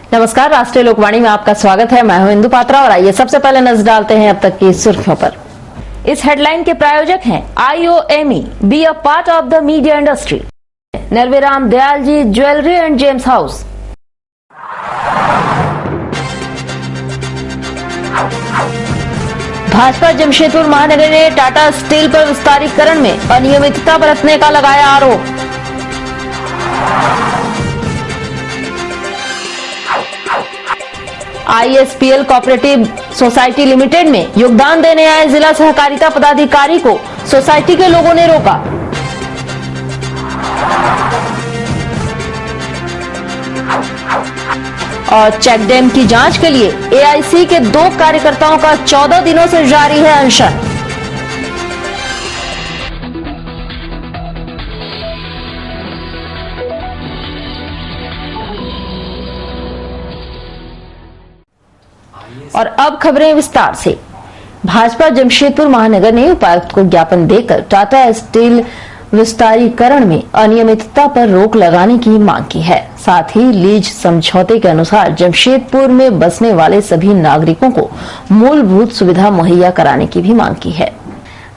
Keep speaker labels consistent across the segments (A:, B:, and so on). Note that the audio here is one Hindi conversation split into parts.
A: नमस्कार, राष्ट्रीय लोकवाणी में आपका स्वागत है। मैं हूं इंदु पात्रा और आइए सबसे पहले नजर डालते हैं अब तक की सुर्खियों पर। इस हेडलाइन के प्रायोजक हैं IOME, be a part of the media industry, Narveram Dayal ji jewellery and gems house. Bhajpa Jamshedpur महानगर ने टाटा स्टील पर विस्तारीकरण में अनियमितता बरतने का लगाया आरोप। ISPL कोऑपरेटिव सोसाइटी लिमिटेड में योगदान देने आए जिला सहकारिता पदाधिकारी को सोसाइटी के लोगों ने रोका। और चेक डैम की जांच के लिए AIC के 2 कार्यकर्ताओं का 14 दिनों से जारी है अनशन। और अब खबरें विस्तार से। भाजपा जमशेदपुर महानगर ने उपायुक्त को ज्ञापन देकर टाटा स्टील विस्तारीकरण में अनियमितता पर रोक लगाने की मांग की है। साथ ही लीज समझौते के अनुसार जमशेदपुर में बसने वाले सभी नागरिकों को मूलभूत सुविधा मुहैया कराने की भी मांग की है।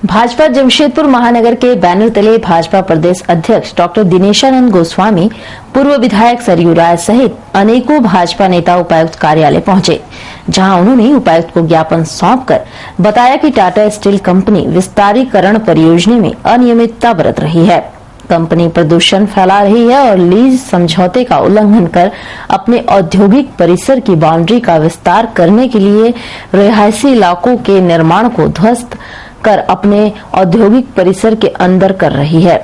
A: भाजपा जमशेदपुर महानगर के बैनर तले भाजपा प्रदेश अध्यक्ष डॉक्टर दिनेशानंद गोस्वामी, पूर्व विधायक सरयू राय सहित अनेकों भाजपा नेता उपायुक्त कार्यालय पहुंचे, जहां उन्होंने उपायुक्त को ज्ञापन सौंपकर बताया कि टाटा स्टील कंपनी विस्तारीकरण परियोजना में अनियमितता बरत रही है। कंपनी प्रदूषण फैला रही है और लीज समझौते का उल्लंघन कर अपने औद्योगिक परिसर की बाउंड्री का विस्तार करने के लिए रिहायशी इलाकों के निर्माण को ध्वस्त कर अपने औद्योगिक परिसर के अंदर कर रही है।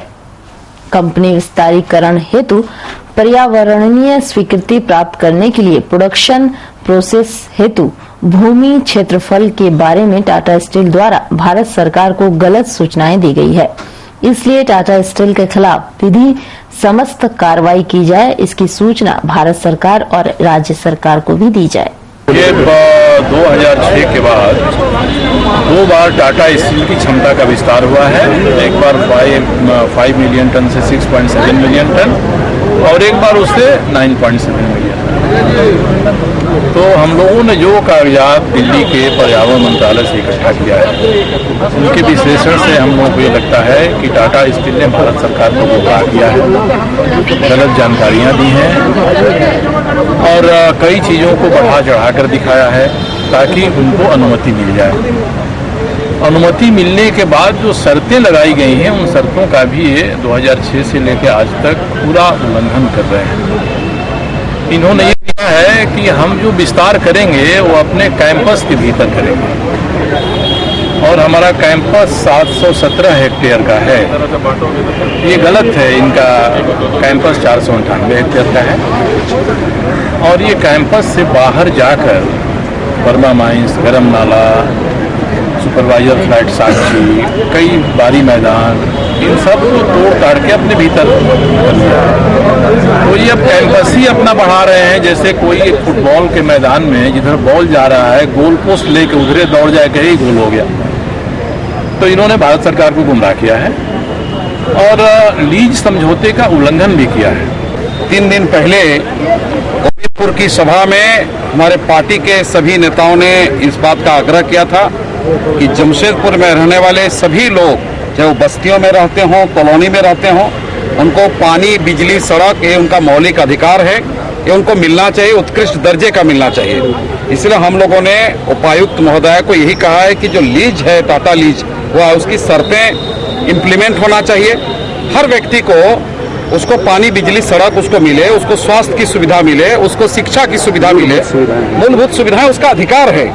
A: कंपनी विस्तारीकरण हेतु पर्यावरणीय स्वीकृति प्राप्त करने के लिए प्रोडक्शन प्रोसेस हेतु भूमि क्षेत्रफल के बारे में टाटा स्टील द्वारा भारत सरकार को गलत सूचनाएं दी गई है। इसलिए टाटा स्टील के खिलाफ विधि समस्त कार्रवाई की जाए, इसकी सूचना भारत सरकार और राज्य सरकार को भी दी जाए।
B: ये 2006 के बाद 2 बार टाटा स्टील की क्षमता का विस्तार हुआ है। एक बार 5 मिलियन टन से 6.7 मिलियन टन और एक बार उससे 9.7 मिलियन टन। तो हम लोगों ने जो कागजात दिल्ली के पर्यावरण मंत्रालय से इकट्ठा किया है, उनके विश्लेषण से हम लोगों को ये लगता है कि टाटा स्टील ने भारत सरकार को गुमराह किया है, गलत जानकारियां दी हैं और कई चीज़ों को बढ़ा चढ़ा कर दिखाया है ताकि उनको अनुमति मिल जाए। अनुमति मिलने के बाद जो शर्तें लगाई गई हैं, उन शर्तों का भी ये 2006 से लेकर आज तक पूरा उल्लंघन कर रहे हैं। इन्होंने ये किया है कि हम जो विस्तार करेंगे वो अपने कैंपस के भीतर करेंगे और हमारा कैंपस 717 हेक्टेयर का है। ये गलत है, इनका कैंपस 498 हेक्टेयर का है और ये कैंपस से बाहर जाकर वर्मा माइंस, गरम नाला, सुपरवाइजर फ्लैट साक्षी, कई बारी मैदान, इन सब को तोड़ ताड़ के अपने भीतर तो ये अब कैंपस ही अपना बढ़ा रहे हैं। जैसे कोई एक फुटबॉल के मैदान में जिधर बॉल जा रहा है, गोल पोस्ट लेके उधरे दौड़ जाए के ही गोल हो गया। तो इन्होंने भारत सरकार को गुमराह किया है और लीज समझौते का उल्लंघन भी किया है।
C: 3 दिन पहले गोविंदपुर की सभा में हमारे पार्टी के सभी नेताओं ने इस बात का आग्रह किया था कि जमशेदपुर में रहने वाले सभी लोग, चाहे वो बस्तियों में रहते हों, कॉलोनी में रहते हों, उनको पानी, बिजली, सड़क ये उनका मौलिक अधिकार है, ये उनको मिलना चाहिए, उत्कृष्ट दर्जे का मिलना चाहिए। इसलिए हम लोगों ने उपायुक्त महोदय को यही कहा है कि जो लीज है, टाटा लीज, वो उसकी शर्तें इम्प्लीमेंट होना चाहिए। हर व्यक्ति को उसको पानी, बिजली, सड़क उसको मिले, उसको स्वास्थ्य की सुविधा मिले, उसको शिक्षा की सुविधा मिले, मूलभूत सुविधाएं उसका अधिकार है।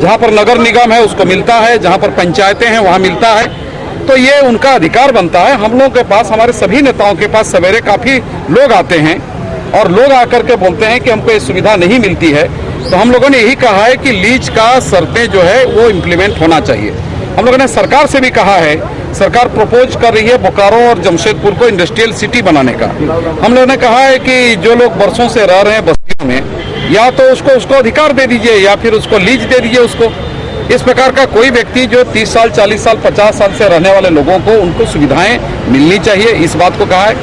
C: जहाँ पर नगर निगम है उसको मिलता है, जहाँ पर पंचायतें हैं वहाँ मिलता है, तो ये उनका अधिकार बनता है। हम लोगों के पास, हमारे सभी नेताओं के पास सवेरे काफ़ी लोग आते हैं और लोग आकर के बोलते हैं कि हमको ये सुविधा नहीं मिलती है। तो हम लोगों ने यही कहा है कि लीज का शर्तें जो है वो इम्प्लीमेंट होना चाहिए। हम लोगों ने सरकार से भी कहा है, सरकार प्रपोज कर रही है बोकारो और जमशेदपुर को इंडस्ट्रियल सिटी बनाने का। हम लोगों ने कहा है कि जो लोग बरसों से रह रहे हैं बस्तियों में, या तो उसको अधिकार दे दीजिए या फिर उसको लीज दे दीजिए उसको। इस प्रकार का कोई व्यक्ति जो 30 साल, 40 साल, 50 साल से रहने वाले लोगों को उनको सुविधाएं मिलनी चाहिए, इस बात को कहा है।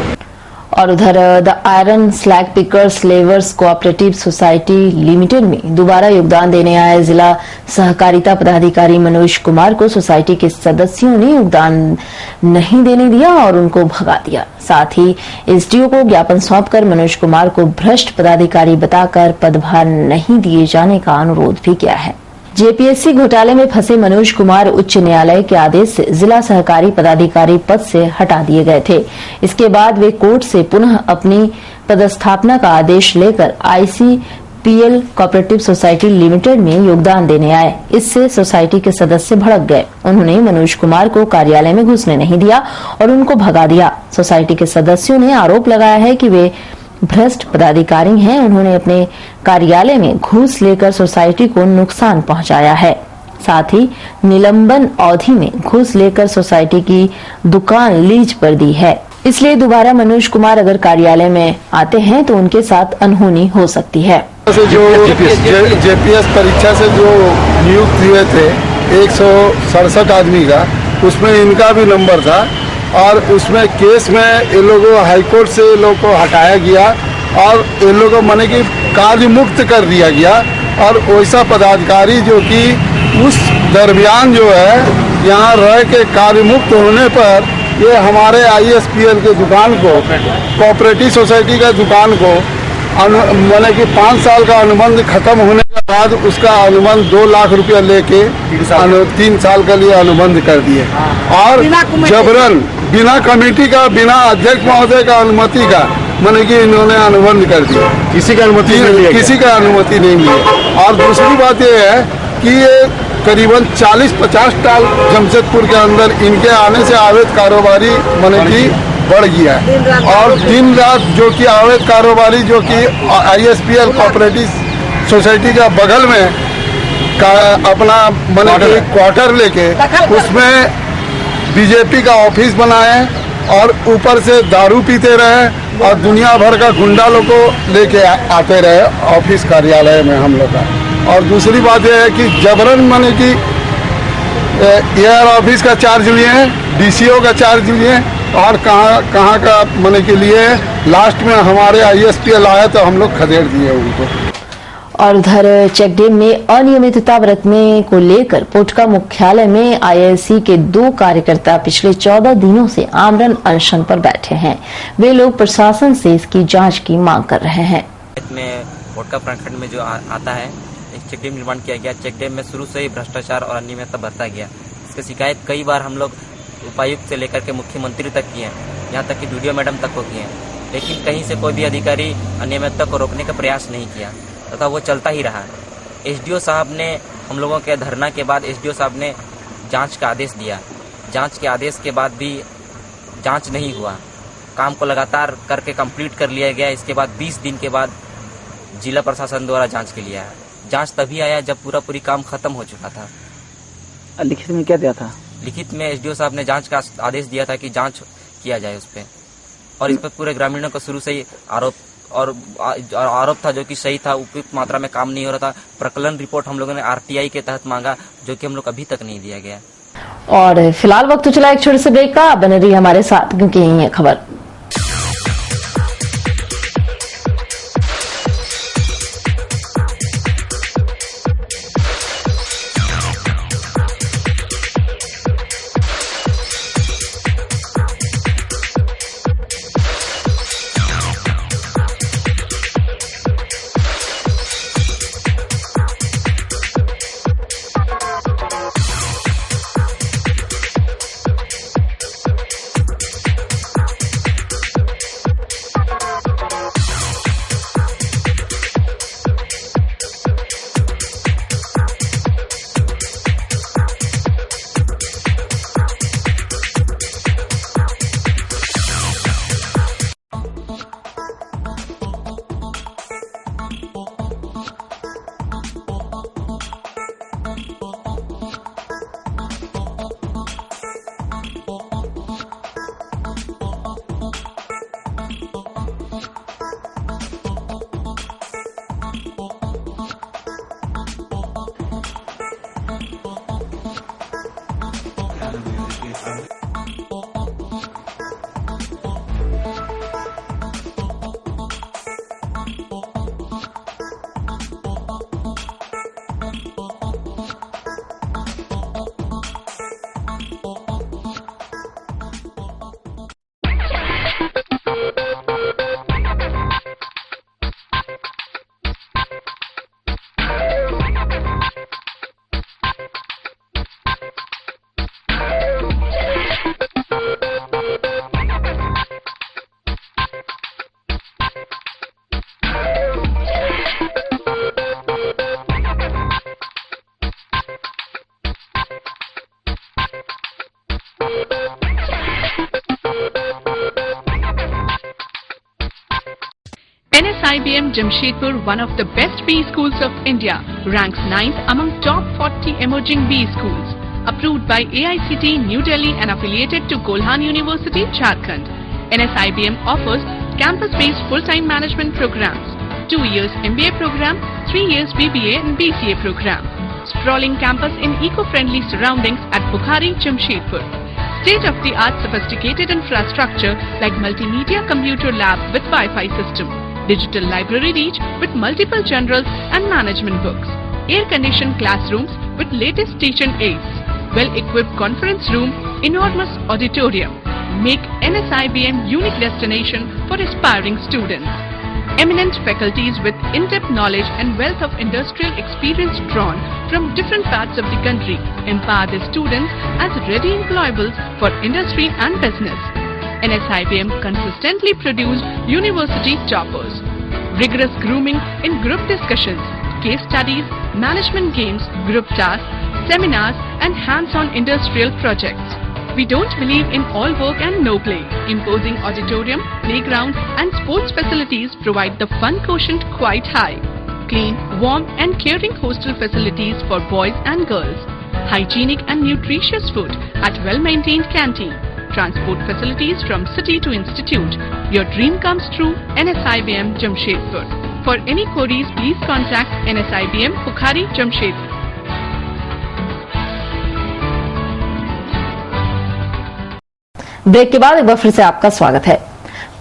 A: और उधर the iron slag pickers levers cooperative society limited में दोबारा योगदान देने आए जिला सहकारिता पदाधिकारी मनोज कुमार को सोसाइटी के सदस्यों ने योगदान नहीं देने दिया और उनको भगा दिया। साथ ही एसडीओ को ज्ञापन सौंपकर मनोज कुमार को भ्रष्ट पदाधिकारी बताकर पदभार नहीं दिए जाने का अनुरोध भी किया है। जेपीएससी घोटाले में फंसे मनोज कुमार उच्च न्यायालय के आदेश से जिला सहकारी पदाधिकारी पद से हटा दिए गए थे। इसके बाद वे कोर्ट से पुनः अपनी पदस्थापना का आदेश लेकर आईसीपीएल कोऑपरेटिव सोसाइटी लिमिटेड में योगदान देने आए। इससे सोसाइटी के सदस्य भड़क गए। उन्होंने मनोज कुमार को कार्यालय में घुसने नहीं दिया और उनको भगा दिया। सोसाइटी के सदस्यों ने आरोप लगाया है कि वे भ्रष्ट पदाधिकारी हैं। उन्होंने अपने कार्यालय में घूस लेकर सोसाइटी को नुकसान पहुंचाया है। साथ ही निलंबन अवधि में घूस लेकर सोसाइटी की दुकान लीज पर दी है। इसलिए दोबारा मनोज कुमार अगर कार्यालय में आते हैं तो उनके साथ अनहोनी हो सकती है।
D: जो जेपीएस परीक्षा से जो नियुक्त हुए थे 167 आदमी का, उसमें इनका भी नंबर था और उसमें केस में इन लोगों हाईकोर्ट से इन लोगों को हटाया गया और इन लोगों को माने कि कार्य मुक्त कर दिया गया। और वैसा पदाधिकारी जो कि उस दरमियान जो है यहाँ रह के कार्य मुक्त होने पर ये हमारे आईएसपीएल के दुकान को, कोऑपरेटिव सोसाइटी का दुकान को माने कि 5 साल का अनुबंध खत्म होने के बाद उसका अनुबंध 2 लाख रुपया लेके 3 साल के लिए अनुबंध कर दिए और जबरन बिना कमेटी का, बिना अध्यक्ष महोदय का अनुमति का माने कि इन्होंने अनुबंध कर दिया। किसी का अनुमति नहीं मिली। और दूसरी बात यह है कि ये करीबन 40-50 साल जमशेदपुर के अंदर इनके आने से अवैध कारोबारी माने कि बढ़ गया है और दिन रात जो कि अवैध कारोबारी जो कि आईएसपीएल कोऑपरेटिव सोसाइटी का बगल में अपना माने क्वार्टर लेके उसमें बीजेपी का ऑफिस बनाए और ऊपर से दारू पीते रहे और दुनिया भर का गुंडा लोग को लेके आते रहे ऑफिस कार्यालय में हम लोग का। और दूसरी बात यह है कि जबरन माने कि एयर ऑफिस का चार्ज लिए, डीसीओ का चार्ज लिए और कहाँ का माने के लिए लास्ट में हमारे आईएसपीएल आया तो हम लोग खदेड़ दिए उनको।
A: और उधर चेकडैम में अनियमितता बरतने को लेकर पोटका मुख्यालय में आईआईसी के 2 कार्यकर्ता पिछले 14 दिनों से आमरण अनशन पर बैठे हैं। वे लोग प्रशासन से इसकी जांच की मांग कर रहे हैं।
E: में पोटका प्रखंड में जो आता है एक चेकडैम निर्माण किया गया। चेकडैम में शुरू से ही भ्रष्टाचार और अनियमितता बरता गया। इसकी शिकायत कई बार हम लोग उपायुक्त से लेकर के मुख्यमंत्री तक किए हैं, यहाँ तक कि वीडियो मैडम तक को किए हैं, लेकिन कहीं से कोई भी अधिकारी अनियमितता को रोकने का प्रयास नहीं किया तथा वो चलता ही रहा। एसडीओ साहब ने हम लोगों के धरना के बाद एसडीओ साहब ने जांच का आदेश दिया। जांच के आदेश के बाद भी जांच नहीं हुआ। काम को लगातार करके कंप्लीट कर लिया गया। इसके बाद 20 दिन के बाद जिला प्रशासन द्वारा जांच के लिए आया। जांच तभी आया जब पूरी काम खत्म हो चुका था।
F: लिखित में क्या दिया था?
E: लिखित में एसडीओ साहब ने जांच का आदेश दिया था कि जांच किया जाए उस पर, और इस पर पूरे ग्रामीणों को शुरू से ही आरोप था जो कि सही था। उपयुक्त मात्रा में काम नहीं हो रहा था। प्रकलन रिपोर्ट हम लोगों ने आरटीआई के तहत मांगा जो कि हम लोग अभी तक नहीं दिया गया।
A: और फिलहाल वक्त तो चला एक छोटे से ब्रेक का। बने रहिए हमारे साथ क्योंकि यही है खबर।
G: NSIBM Jamshedpur, one of the best B schools of India, ranks 9th among top 40 emerging B schools. Approved by AICT New Delhi and affiliated to Golhan University, Jharkhand. NSIBM offers campus-based full-time management programs, 2 years MBA program, 3 years BBA and BCA program. Sprawling campus in eco-friendly surroundings at Bukhari, Jamshedpur. State-of-the-art sophisticated infrastructure like multimedia computer lab with Wi-Fi system, digital library reach with multiple general and management books, air-conditioned classrooms with latest teaching aids, well-equipped conference room, enormous auditorium, make NSIBM unique destination for aspiring students. Eminent faculties with in-depth knowledge and wealth of industrial experience drawn from different parts of the country empower the students as ready employables for industry and business. NSIBM consistently produced university toppers. Rigorous grooming in group discussions, case studies, management games, group tasks, seminars and hands-on industrial projects. We don't believe in all work and no play. Imposing auditorium, playground and sports facilities provide the fun quotient quite high. Clean, warm and caring hostel facilities for boys and girls. Hygienic and nutritious food at well-maintained canteen. Transport facilities from city to institute. Your dream comes true, NSIBM Jamshedpur. For any queries, please contact NSIBM Bukhari, Jamshedpur.
A: Break के बाद एक बार फिर से आपका स्वागत है।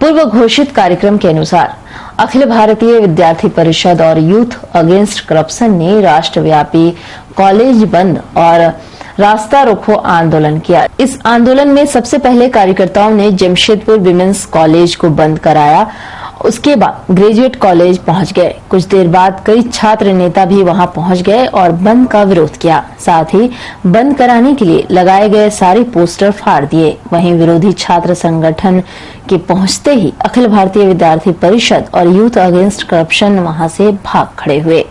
A: पूर्व घोषित कार्यक्रम के अनुसार अखिल भारतीय विद्यार्थी परिषद और यूथ अगेंस्ट करप्शन ने राष्ट्रव्यापी कॉलेज बंद और रास्ता रोको आंदोलन किया। इस आंदोलन में सबसे पहले कार्यकर्ताओं ने जमशेदपुर विमेंस कॉलेज को बंद कराया, उसके बाद ग्रेजुएट कॉलेज पहुंच गए। कुछ देर बाद कई छात्र नेता भी वहां पहुंच गए और बंद का विरोध किया। साथ ही बंद कराने के लिए लगाए गए सारे पोस्टर फाड़ दिए। वहीं विरोधी छात्र संगठन के पहुंचते ही अखिल भारतीय विद्यार्थी परिषद और यूथ अगेंस्ट करप्शन वहां से भाग खड़े हुए।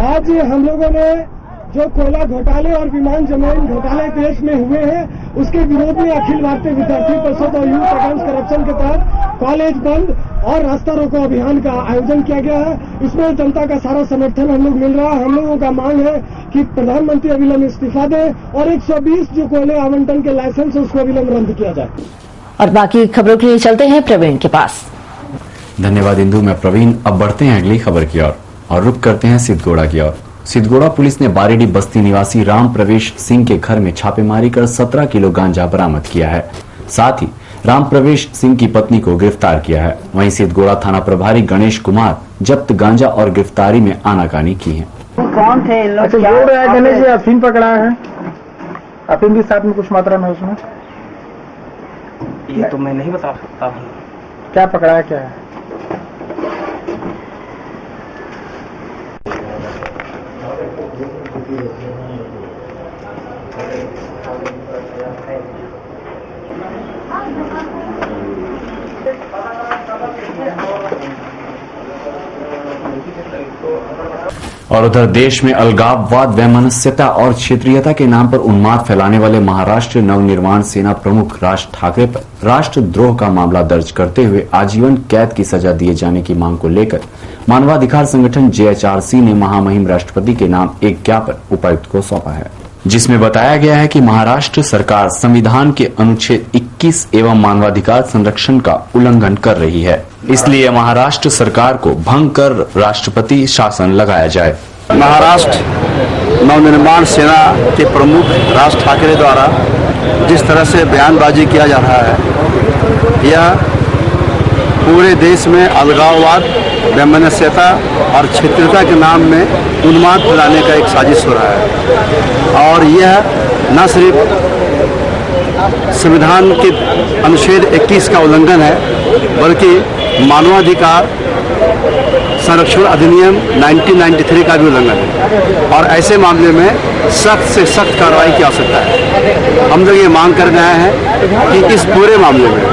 H: आज हम लोगों ने जो कोयला घोटाले और विमान जमीन घोटाले देश में हुए हैं, उसके विरोध में अखिल भारतीय विद्यार्थी परिषद और यूथ अगेंस्ट करप्शन के तहत कॉलेज बंद और रास्ता रोको अभियान का आयोजन किया गया है। इसमें जनता का सारा समर्थन हम लोग मिल रहा है। हम लोगों का मांग है कि प्रधानमंत्री अविलंब इस्तीफा दें और 120 जो कोयले आवंटन के लाइसेंस है उसको अविलंब रद्द किया जाए।
A: और बाकी खबरों के लिए चलते हैं प्रवीण के पास।
I: धन्यवाद इंदु, मैं प्रवीण। अब बढ़ते हैं अगली खबर की ओर और रुक करते हैं सिद्धगोड़ा की ओर। सिद्धगोड़ा पुलिस ने बारेडी बस्ती निवासी राम प्रवेश सिंह के घर में छापेमारी कर 17 किलो गांजा बरामद किया है। साथ ही राम प्रवेश सिंह की पत्नी को गिरफ्तार किया है। वहीं सिद्धगोड़ा थाना प्रभारी गणेश कुमार जब्त गांजा और गिरफ्तारी में आनाकानी की है।
F: कौन थे इन लोग? अच्छा, बोल रहे हैं गणेश जी अफीम पकड़ा है। अफीम भी साथ में कुछ मात्रा में उसमें?
E: ये तो मैं नहीं बता सकता हूँ।
F: क्या पकड़ा है, क्या है?
I: और उधर देश में अलगाववाद, वैमनस्यता और क्षेत्रीयता के नाम पर उन्माद फैलाने वाले महाराष्ट्र नवनिर्माण सेना प्रमुख राज ठाकरे पर राष्ट्रद्रोह का मामला दर्ज करते हुए आजीवन कैद की सजा दिए जाने की मांग को लेकर मानवाधिकार संगठन JHRC ने महामहिम राष्ट्रपति के नाम एक ज्ञापन उपायुक्त को सौंपा है, जिसमें बताया गया है कि महाराष्ट्र सरकार संविधान के अनुच्छेद 21 एवं मानवाधिकार संरक्षण का उल्लंघन कर रही है। इसलिए महाराष्ट्र सरकार को भंग कर राष्ट्रपति शासन लगाया जाए।
C: महाराष्ट्र नवनिर्माण सेना के प्रमुख राज ठाकरे द्वारा जिस तरह से बयानबाजी किया जा रहा है, यह पूरे देश में अलगाववाद, वैमनस्यता और क्षेत्रीयता के नाम में उन्माद फैलाने का एक साजिश हो रहा है। और यह न सिर्फ संविधान के अनुच्छेद 21 का उल्लंघन है, बल्कि मानवाधिकार संरक्षण अधिनियम 1993 का भी उल्लंघन है। और ऐसे मामले में सख्त से सख्त कार्रवाई की आवश्यकता है। हम लोग ये मांग कर रहे हैं कि इस पूरे मामले में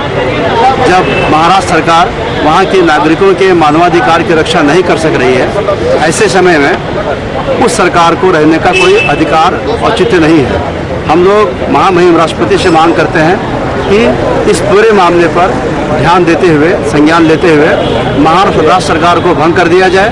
C: जब महाराष्ट्र सरकार वहाँ के नागरिकों के मानवाधिकार की रक्षा नहीं कर सक रही है, ऐसे समय में
J: उस सरकार को रहने का कोई अधिकार औचित्य नहीं है। हम लोग महामहिम राष्ट्रपति से मांग करते हैं कि इस पूरे मामले पर ध्यान देते हुए, संज्ञान लेते हुए महाराष्ट्र राज्य सरकार को भंग कर दिया जाए,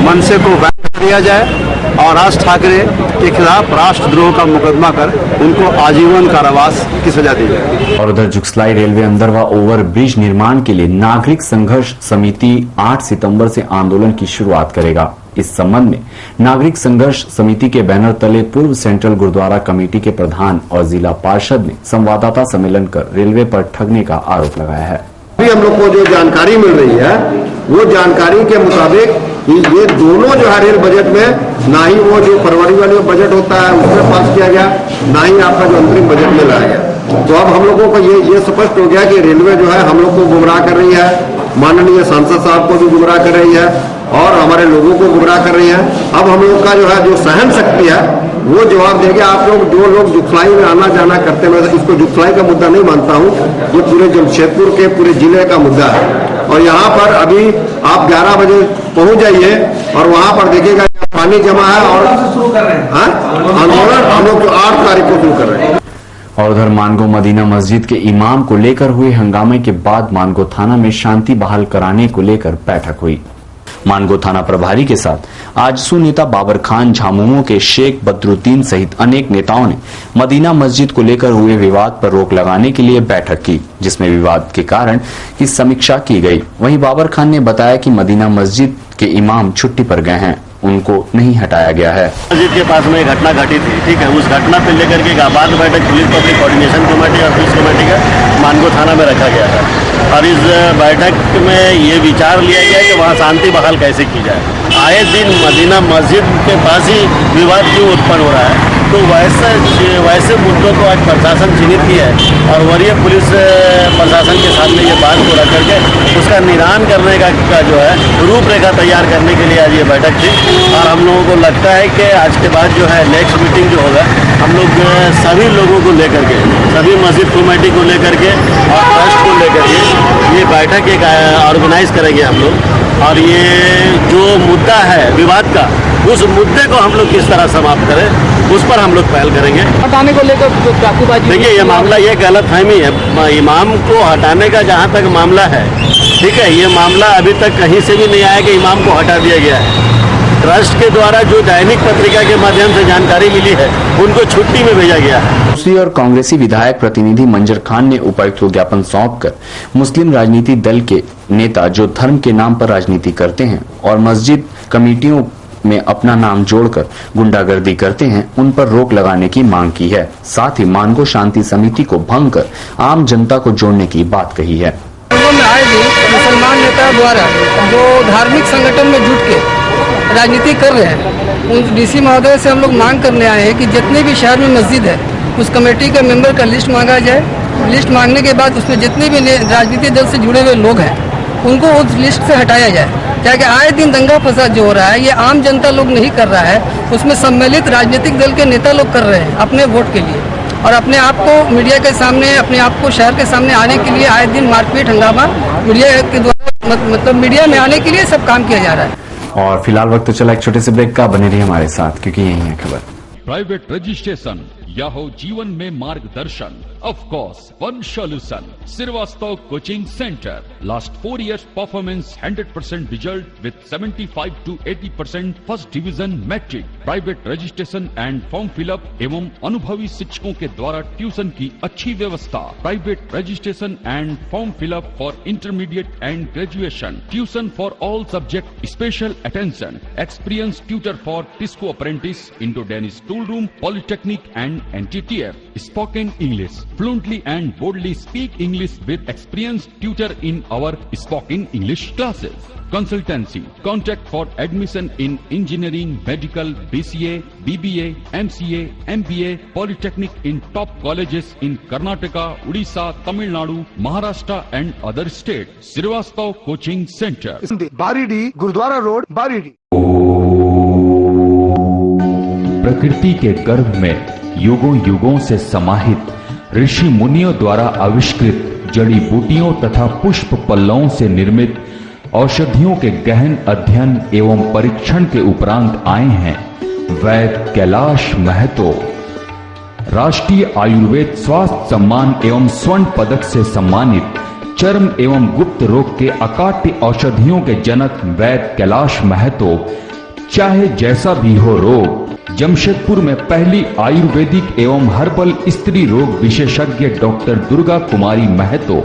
J: मनसे को बैन कर दिया जाए और राज ठाकरे के खिलाफ राष्ट्रद्रोह का मुकदमा कर उनको आजीवन कारावास की सजा दी जाए।
I: और उधर जुगसलाई रेलवे अंदरवा ओवर ब्रिज निर्माण के लिए नागरिक संघर्ष समिति 8 सितंबर से आंदोलन की शुरुआत करेगा। इस संबंध में नागरिक संघर्ष समिति के बैनर तले पूर्व सेंट्रल गुरुद्वारा कमेटी के प्रधान और जिला पार्षद ने संवाददाता सम्मेलन कर रेलवे पर ठगने का आरोप लगाया है।
K: अभी हम लोग को जो जानकारी मिल रही है वो जानकारी के मुताबिक ये दोनों जो है रेल बजट में ना ही वो जो फरवरी वाले बजट होता है उसमें पास किया गया, ना ही आपका जो अंतरिम बजट में लाया गया। तो अब हम लोगों को ये स्पष्ट हो गया कि रेलवे जो है हम लोग को गुमराह कर रही है, माननीय सांसद साहब को भी गुमराह कर रही है और हमारे लोगों को गुमराह कर रही है। अब हम लोग का जो है जो सहन शक्ति है वो जवाब देंगे। आप लोग जो लोग जुगसलाई में आना जाना करते हैं, मैं इसको जुगसलाई का मुद्दा नहीं मानता हूँ, ये पूरे जमशेदपुर के पूरे जिले का मुद्दा है। और यहाँ पर अभी आप 11 बजे पहुँच जाइए और वहाँ पर देखिएगा पानी जमा है और आंदोलन हम लोग 8 तारीख को शुरू कर रहे हैं।
I: और उधर मानगो मदीना मस्जिद के इमाम को लेकर हुए हंगामे के बाद मानगो थाना में शांति बहाल कराने को लेकर बैठक हुई। मानगो थाना प्रभारी के साथ आजसू नेता बाबर खान झामुमो के शेख बदरुद्दीन सहित अनेक नेताओं ने मदीना मस्जिद को लेकर हुए विवाद पर रोक लगाने के लिए बैठक की, जिसमें विवाद के कारण की समीक्षा की गई। वहीं बाबर खान ने बताया कि मदीना मस्जिद के इमाम छुट्टी पर गए हैं, उनको नहीं हटाया गया है।
L: मस्जिद के पास में एक घटना घटी थी, ठीक है, उस घटना पे लेकर के आबाद बैठक पुलिस पब्लिक कोऑर्डिनेशन कमेटी और पुलिस कमेटी का मानगो थाना में रखा गया था और इस बैठक में ये विचार लिया गया कि वहाँ शांति बहाल कैसे की जाए। आए दिन मदीना मस्जिद के पास ही विवाद क्यों उत्पन्न हो रहा है, तो वैसे मुद्दों को आज प्रशासन चिन्हित किया है और वरीय पुलिस प्रशासन के सामने ये बात को रख करके उसका निदान करने का जो है रूपरेखा तैयार करने के लिए आज ये बैठक थी। और हम लोगों को लगता है कि आज के बाद जो है नेक्स्ट मीटिंग जो होगा हम लोग सभी लोगों को लेकर के, सभी मस्जिद कमेटी को लेकर के और ट्रस्ट को लेकर के ये बैठक एक ऑर्गेनाइज करेंगे हम लोग। और ये जो मुद्दा है विवाद का, उस मुद्दे को हम लोग किस तरह समाप्त करें उस पर हम लोग पहल करेंगे।
M: हटाने को लेकर
L: देखिए ये मामला ये गलतफहमी है। इमाम को हटाने का जहाँ तक मामला है, ठीक है, ये मामला अभी तक कहीं से भी नहीं आया कि इमाम को हटा दिया गया है। ट्रस्ट के द्वारा जो दैनिक पत्रिका के माध्यम से जानकारी मिली है उनको छुट्टी में भेजा गया है।
I: दूसरी ओर कांग्रेसी विधायक प्रतिनिधि मंजर खान ने उपायुक्त को ज्ञापन सौंपकर मुस्लिम राजनीति दल के नेता जो धर्म के नाम पर राजनीति करते हैं और मस्जिद कमेटियों में अपना नाम जोड़कर गुंडागर्दी करते हैं, उन पर रोक लगाने की मांग की है। साथ ही मानगो शांति समिति को भंग कर आम जनता को जोड़ने की बात कही है।
M: आए दिन मुसलमान नेता द्वारा जो धार्मिक संगठन में जुट के राजनीति कर रहे हैं, उन डीसी महोदय से हम लोग मांग करने आए हैं कि जितने भी शहर में मस्जिद है उस कमेटी का मेंबर का लिस्ट मांगा जाए। लिस्ट मांगने के बाद उसमें जितने भी राजनीतिक दल से जुड़े हुए लोग हैं उनको उस लिस्ट से हटाया जाए। क्या कि आए दिन दंगा फसाद जो हो रहा है ये आम जनता लोग नहीं कर रहा है, उसमें सम्मिलित राजनीतिक दल के नेता लोग कर रहे हैं अपने वोट के लिए और अपने आप को मीडिया के सामने, अपने आप को शहर के सामने आने के लिए आए दिन मारपीट हंगामा मीडिया के द्वारा मतलब मीडिया में आने के लिए सब काम किया जा रहा है।
I: और फिलहाल वक्त तो चला एक छोटे से ब्रेक का, बने रहिए हमारे साथ क्योंकि यही है खबर।
N: प्राइवेट रजिस्ट्रेशन या हो जीवन में मार्गदर्शन, of course one solution, Srivastava coaching centre. Last 4 years performance 100% result with 75 to 80% first division matric. Private registration and form fill up एवं अनुभवी शिक्षकों के द्वारा ट्यूशन की अच्छी व्यवस्था। Private registration and form fill up for intermediate and graduation. Tuition for all subject, special attention, experience tutor for TISCO apprentice, Indo Danish tool room, polytechnic and NTTF, spoken English, fluently and boldly speak English with experienced tutor in our spoken English classes. Consultancy, contact for admission in engineering, medical, BCA, BBA, MCA, MBA, Polytechnic in top colleges in Karnataka, Odisha, Tamil Nadu, Maharashtra and other states. Srivastav Coaching Center.
D: Baridih, Gurudwara road, Baridih.
O: प्रकृति के गर्भ में युगों युगों से समाहित ऋषि मुनियों द्वारा आविष्कृत जड़ी बूटियों तथा पुष्प पल्लवों से निर्मित औषधियों के गहन अध्ययन एवं परीक्षण के उपरांत आए हैं वैद्य कैलाश महतो। राष्ट्रीय आयुर्वेद स्वास्थ्य सम्मान एवं स्वर्ण पदक से सम्मानित चर्म एवं गुप्त रोग के अकाट्य औषधियों के जनक वैद्य कैलाश महतो, चाहे जैसा भी हो रोग, जमशेदपुर में पहली आयुर्वेदिक एवं हर्बल स्त्री रोग विशेषज्ञ डॉक्टर दुर्गा कुमारी महतो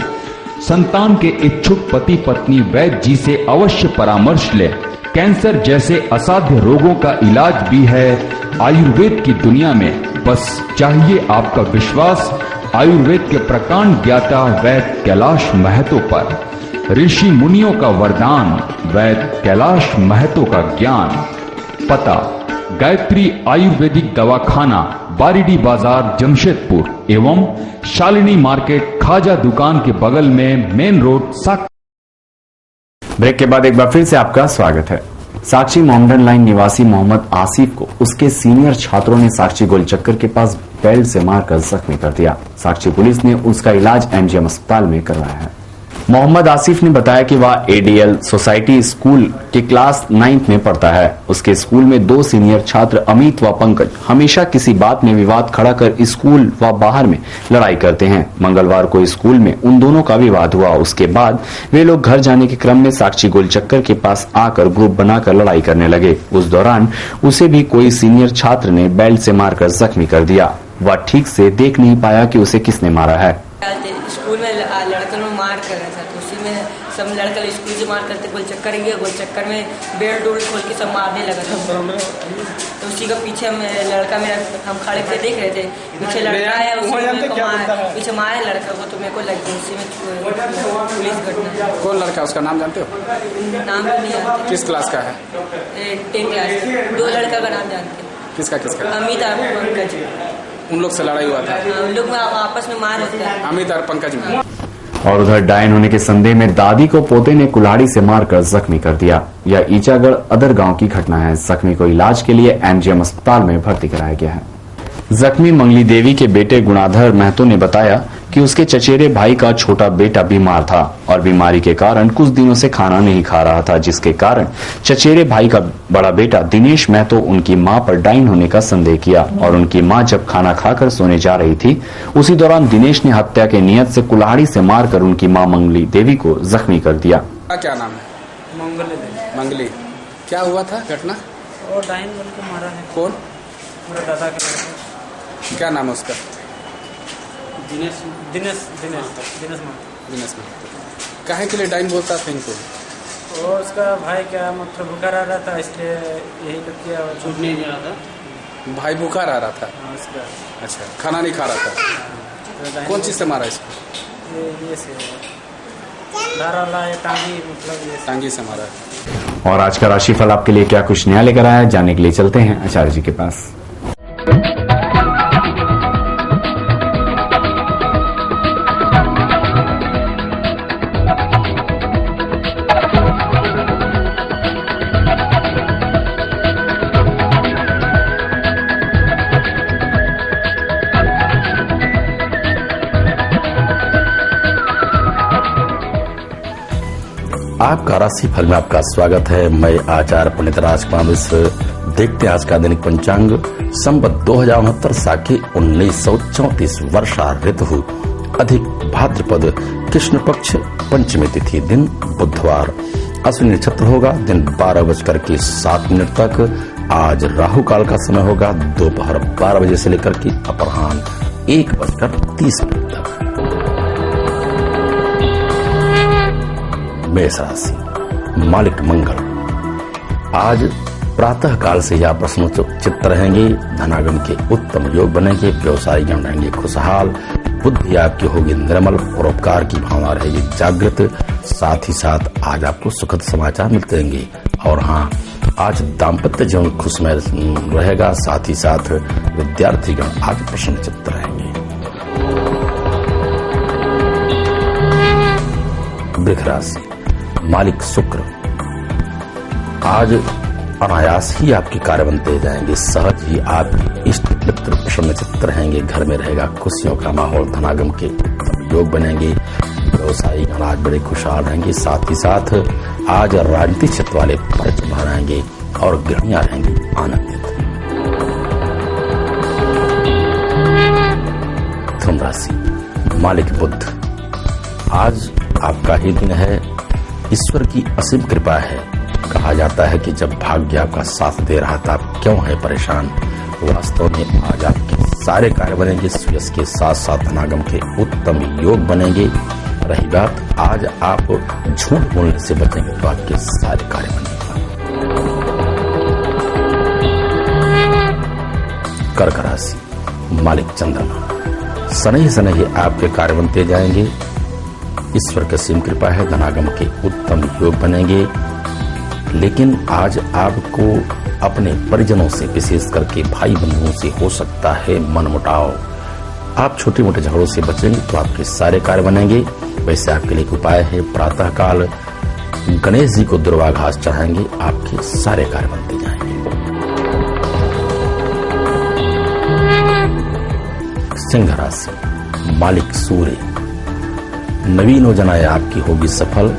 O: संतान के इच्छुक पति पत्नी वैद्य जी से अवश्य परामर्श ले। कैंसर जैसे असाध्य रोगों का इलाज भी है आयुर्वेद की दुनिया में, बस चाहिए आपका विश्वास आयुर्वेद के प्रकांड ज्ञाता वैद्य कैलाश महतो पर। ऋषि मुनियों का वरदान, वैद्य कैलाश महतो का ज्ञान। पता गायत्री आयुर्वेदिक दवाखाना, बारीडी बाजार, जमशेदपुर एवं शालिनी मार्केट खाजा दुकान के बगल में, मेन रोड साक्षी।
I: ब्रेक के बाद एक बार फिर से आपका स्वागत है। साक्षी मोहम्मदन लाइन निवासी मोहम्मद आसिफ को उसके सीनियर छात्रों ने साक्षी गोलचक्कर के पास बेल्ट से मारकर जख्मी कर दिया। साक्षी पुलिस ने उसका इलाज एमजीएम अस्पताल में करवाया है। मोहम्मद आसिफ ने बताया कि वह एडीएल सोसाइटी स्कूल के क्लास 9th में पढ़ता है। उसके स्कूल में 2 सीनियर छात्र अमित व पंकज हमेशा किसी बात में विवाद खड़ा कर स्कूल व बाहर में लड़ाई करते हैं। मंगलवार को स्कूल में उन दोनों का विवाद हुआ। उसके बाद वे लोग घर जाने के क्रम में साक्षी गोलचक्कर के पास आकर ग्रुप बनाकर लड़ाई करने लगे। उस दौरान उसे भी कोई सीनियर छात्र ने बेल्ट से मारकर जख्मी कर दिया। वह ठीक से देख नहीं पाया कि उसे किसने मारा है।
P: स्कूल में लड़कों में मार कर रहा था, तो उसी में सब लड़का स्कूल से मार करते गोलचक्कर गया। गोलचक्कर में बेल्ट उल्ट खोल के सब मारने लगा था। तो उसी का पीछे लड़का मेरा, हम खड़े थे देख रहे थे, पीछे लड़का है पीछे मारे लड़का को, तो मेरे को लग गया। उसी में पुलिस घटना।
Q: कौन लड़का, उसका नाम जानते हो?
P: नाम नहीं जानते।
Q: किस क्लास का है?
P: 10th class. 2 लड़का का नाम जानते।
Q: किसका?
P: अमित और पंकज।
Q: उन लोग से लड़ाई हुआ था?
P: उन लोग में आपस में मार होता है,
Q: अमित और पंकज में।
I: और उधर डायन होने के संदेह में दादी को पोते ने कुल्हाड़ी से मारकर जख्मी कर दिया। यह ईचागढ़ अदर गांव की घटना है। जख्मी को इलाज के लिए एमजीएम अस्पताल में भर्ती कराया गया है। जख्मी मंगली देवी के बेटे गुणाधर महतो ने बताया कि उसके चचेरे भाई का छोटा बेटा बीमार था और बीमारी के कारण कुछ दिनों से खाना नहीं खा रहा था, जिसके कारण चचेरे भाई का बड़ा बेटा दिनेश महतो उनकी मां पर डाइन होने का संदेह किया और उनकी मां जब खाना खाकर सोने जा रही थी, उसी दौरान दिनेश ने हत्या के नियत से कुल्हाड़ी से मारकर उनकी मां मंगली देवी को जख्मी कर दिया।
Q: क्या नाम है? मंगली। क्या हुआ था घटना?
R: वो डाइन बोल के मारा है।
Q: कौन?
R: मेरा दादा का लड़का।
Q: क्या नाम है उसका?
R: दिनेश।
Q: काहे के लिए डाइन बोलता था इनको?
R: वो उसका भाई क्या मतलब भूखा रह रहा था, इसलिए यही लोग किया। छूट नहीं रहा था।
Q: भाई भूखा रह रहा था?
R: उसका।
Q: अच्छा, खाना नहीं खा रहा था। कौन चीज से मारा इसको?
R: ये से धारा टांगी, मतलब ये
Q: टांगी से मारा।
I: और आज का राशिफल आपके लिए क्या कुछ नया लेकर आया है, जानने के लिए चलते हैं आचार्य जी के पास।
S: आपका राशिफल में आपका स्वागत है। मैं आचार्य पंडित राजकुमार मिश्र। देखते हैं आज का दैनिक पंचांग। संवत 2069 साखी 1934 वर्षा ऋतु, अधिक भाद्रपद, कृष्ण पक्ष, पंचमी तिथि, दिन बुधवार, अश्विनी नक्षत्र होगा दिन 12:07 तक। आज राहु काल का समय होगा दोपहर 12 बजे से लेकर के अपराह्न 1:30 तक। मेष राशि, मालिक मंगल। आज प्रातः काल से यह प्रसन्नचित्त रहेंगे। धनागम के उत्तम योग बनेंगे। व्यवसायी जन रहेंगे खुशहाल। बुद्धि आपकी होगी निर्मल। परोपकार की भावना रहेगी जागृत। साथ ही साथ आज आपको सुखद समाचार मिलते रहेंगे। और हाँ, आज दाम्पत्य जीवन खुशमय रहेगा। साथ ही साथ विद्यार्थीगण आज प्रसन्नचित्त रहेंगे। वृष राशि, मालिक शुक्र। आज अनायास ही आपके कार्य बनते जाएंगे। सहज ही आप इष्ट मित्र प्रसन्नचित्त रहेंगे। घर में रहेगा खुशियों का माहौल। धनागम के योग बनेंगे। व्यवसायी आज बड़े खुशहाल रहेंगे। साथ ही साथ आज राजनीतिक क्षेत्र वाले परिचय रहेंगे और गृहिणियां रहेंगी आनंदित। राशि मालिक बुध, आज आपका ही दिन है। ईश्वर की असीम कृपा है। कहा जाता है कि जब भाग्य आपका साथ दे रहा था आप क्यों है परेशान। वास्तव में आज आपके सारे कार्य बनेंगे। सुयश के साथ साथ धनागम के उत्तम योग बनेंगे। रही बात आज आप झूठ बोलने से बचेंगे तो आपके सारे कार्य बनेंगे। कर्क राशि मालिक चंद्रमा, शनि शनि आपके कार्य बनते जाएंगे। ईश्वर की असीम कृपा है। धनागम के उत्तम योग बनेंगे। लेकिन आज आपको अपने परिजनों से, विशेष करके भाई बंधुओं से हो सकता है मनमुटाव। आप छोटे मोटे झगड़ों से बचेंगे तो आपके सारे कार्य बनेंगे। वैसे आपके लिए एक उपाय है, प्रातःकाल गणेश जी को दुर्वा घास चढ़ाएंगे, आपके सारे कार्य बनते जाएंगे। सिंह राशि मालिक सूर्य, नवीन योजनाएं आपकी होगी सफल।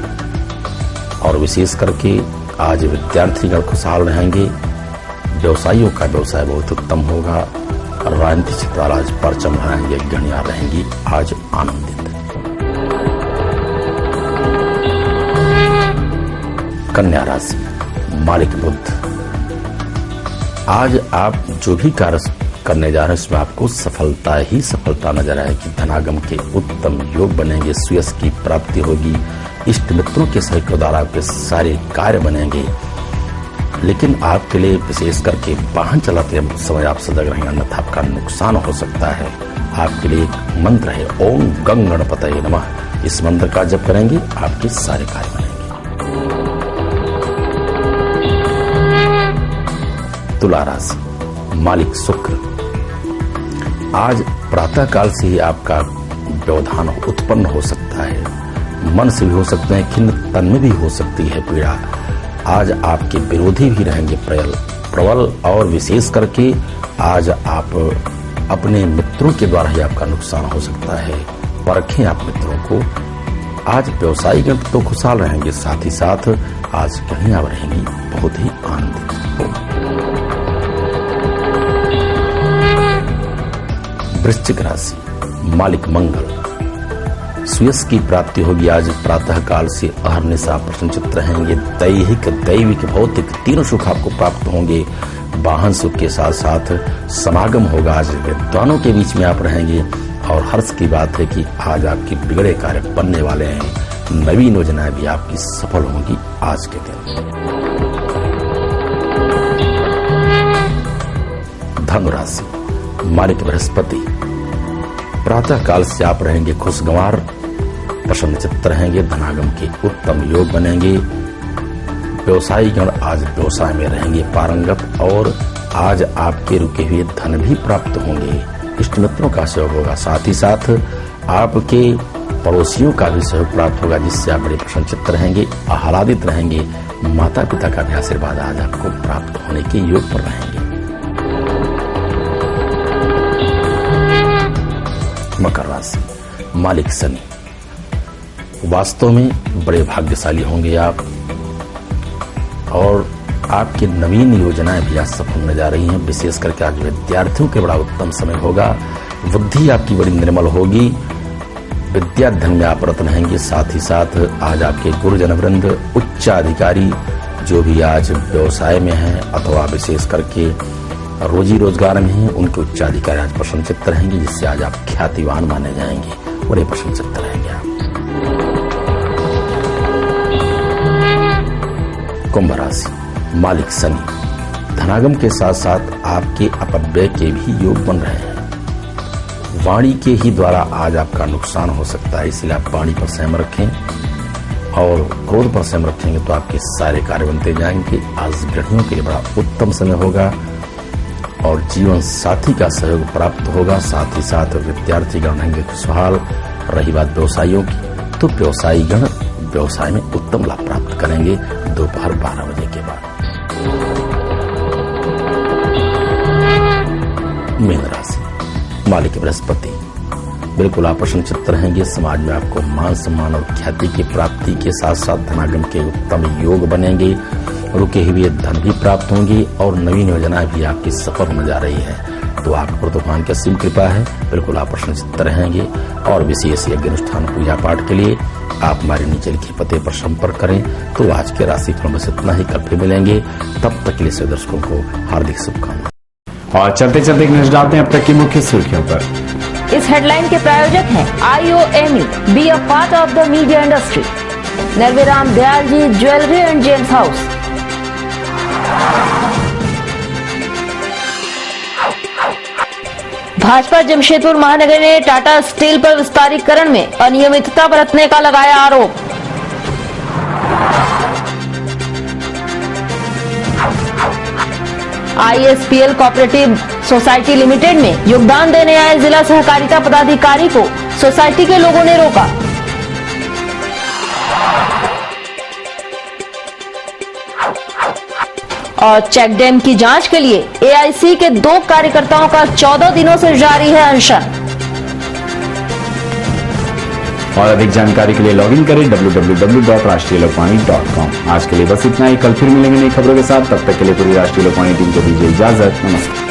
S: और विशेष करके आज विद्यार्थीगण खुशहाल रहेंगे। व्यवसायियों का व्यवसाय बहुत उत्तम होगा। राजनीतिक क्षेत्र आज परचम लहराएंगे, गणिया रहेंगी आज आनंदित। कन्या राशि मालिक बुध, आज आप जो भी कार्य करने जा रहे हैं उसमें आपको सफलता ही सफलता नजर आएगी। धनागम के उत्तम योग बनेंगे। सुयश की प्राप्ति होगी। इष्ट मित्रों के सहयोग द्वारा आपके सारे कार्य बनेंगे। लेकिन आपके लिए विशेष करके वाहन चलाते समय आप सजग रहेंगे, अन्यथा आपका नुकसान हो सकता है। आपके लिए एक मंत्र है, ओम गंग गणपतये नमः। इस मंत्र का जप करेंगे आपके सारे कार्य बनेंगे। तुला राशि मालिक शुक्र, आज प्रातः काल से ही आपका व्यवधान उत्पन्न हो सकता है। मन से भी हो सकते हैं, खिन्न तन में भी हो सकती है पीड़ा। आज आपके विरोधी भी रहेंगे प्रबल। और विशेष करके आज आप अपने मित्रों के द्वारा ही आपका नुकसान हो सकता है। परखें आप मित्रों को। आज व्यवसायिक तो खुशहाल रहेंगे, साथ ही साथ आज कहीं आप रहेंगी बहुत ही आनंदित। वृश्चिक राशि मालिक मंगल, सुयश की प्राप्ति होगी। आज प्रातः काल से अहर्निशा प्रसन्नचित्त रहेंगे। दैहिक दैविक भौतिक तीनों सुख आपको प्राप्त होंगे। वाहन सुख के साथ साथ समागम होगा। आज विद्वानों के बीच में आप रहेंगे। और हर्ष की बात है कि आज आपके बिगड़े कार्य बनने वाले हैं। नवीन योजनाएं भी आपकी सफल होंगी आज के दिन। धनु राशि मालिक बृहस्पति, प्रातः काल से आप रहेंगे खुशगवार, प्रसन्नचित्त रहेंगे। धनागम के उत्तम योग बनेंगे। व्यवसायी गण आज व्यवसाय में रहेंगे पारंगत। और आज आपके रुके हुए धन भी प्राप्त होंगे। इष्ट मित्रों का सहयोग होगा, साथ ही साथ आपके पड़ोसियों का भी सहयोग प्राप्त होगा, जिससे आप बड़े प्रसन्नचित्त रहेंगे, आह्लादित रहेंगे। माता पिता का भी आशीर्वाद आज आपको प्राप्त होने के योग पर रहेंगे। मकर राशि मालिक शनि, वास्तव में बड़े भाग्यशाली होंगे आप। और आपकी नवीन योजनाएं भी आज सफल होने जा रही हैं। विशेष करके आज विद्यार्थियों के बड़ा उत्तम समय होगा। बुद्धि आपकी बड़ी निर्मल होगी। विद्या धन में आप रत रहेंगे। साथ ही साथ आज आपके गुरुजन वृंद, उच्च अधिकारी जो भी आज व्यवसाय में है अथवा विशेष करके रोजी रोजगार में है, उनके उच्चाधिकारी आज प्रसन्नचित्त रहेंगे, जिससे आज आप ख्यातिवान माने जाएंगे। बड़े प्रसन्नचित्त रहेंगे आप। कुंभ राशि मालिक शनि, धनागम के साथ साथ आपके अपव्यय के भी योग बन रहे हैं। वाणी के ही द्वारा आज आपका नुकसान हो सकता है, इसलिए आप वाणी पर संयम रखें और क्रोध पर संयम रखेंगे तो आपके सारे कार्य बनते जाएंगे। आज गृहियों के लिए बड़ा उत्तम समय होगा और जीवन साथी का सहयोग प्राप्त होगा। साथ ही साथ विद्यार्थी गण रहेंगे खुशहाल। रही बात व्यवसायियों की, तो व्यवसायी गण व्यवसाय में उत्तम लाभ प्राप्त करेंगे दोपहर 12 बजे के बाद। मीन राशि मालिक बृहस्पति, बिल्कुल आप प्रसन्नचित्त रहेंगे। समाज में आपको मान सम्मान और ख्याति की प्राप्ति के साथ साथ धनागम के उत्तम योग बनेंगे। रुके हुए धन भी प्राप्त होंगे और नवीन योजनाएं भी आपकी सफल होने जा रही है। तो आप पर तो भगवान की असीम कृपा है, बिल्कुल आप प्रसन्नचित्त रहेंगे। और विशेष यज्ञ अनुष्ठान पूजा पाठ के लिए आप हमारे नीचे लिखे पते पर संपर्क करें। तो आज के राशिफल में इतना ही, कल फिर मिलेंगे, तब तक के लिए सभी दर्शकों को हार्दिक शुभकामनाएं।
I: और चलते चलते एक नजर डालते हैं अब तक की मुख्य सुर्खियों पर।
A: इस हेडलाइन के प्रायोजक हैं IOME, be a part of the media industry, Narveram Dayal ji jewellery and gems house. Bhajpa Jamshedpur महानगर ने टाटा स्टील पर विस्तारीकरण में अनियमितता बरतने का लगाया आरोप। ISPL कोऑपरेटिव सोसाइटी लिमिटेड में योगदान देने आए जिला सहकारिता पदाधिकारी को सोसाइटी के लोगों ने रोका। और चेक डैम की जांच के लिए AIC के 2 कार्यकर्ताओं का 14 दिनों से जारी है अनशन।
I: और अधिक जानकारी के लिए लॉगिन करें www.rashtriyalokvani.com। आज के लिए बस इतना ही, कल फिर मिलेंगे नई खबरों के साथ। तब तक के लिए पूरी राष्ट्रीय लोकवाणी टीम को दीजिए इजाजत। नमस्कार।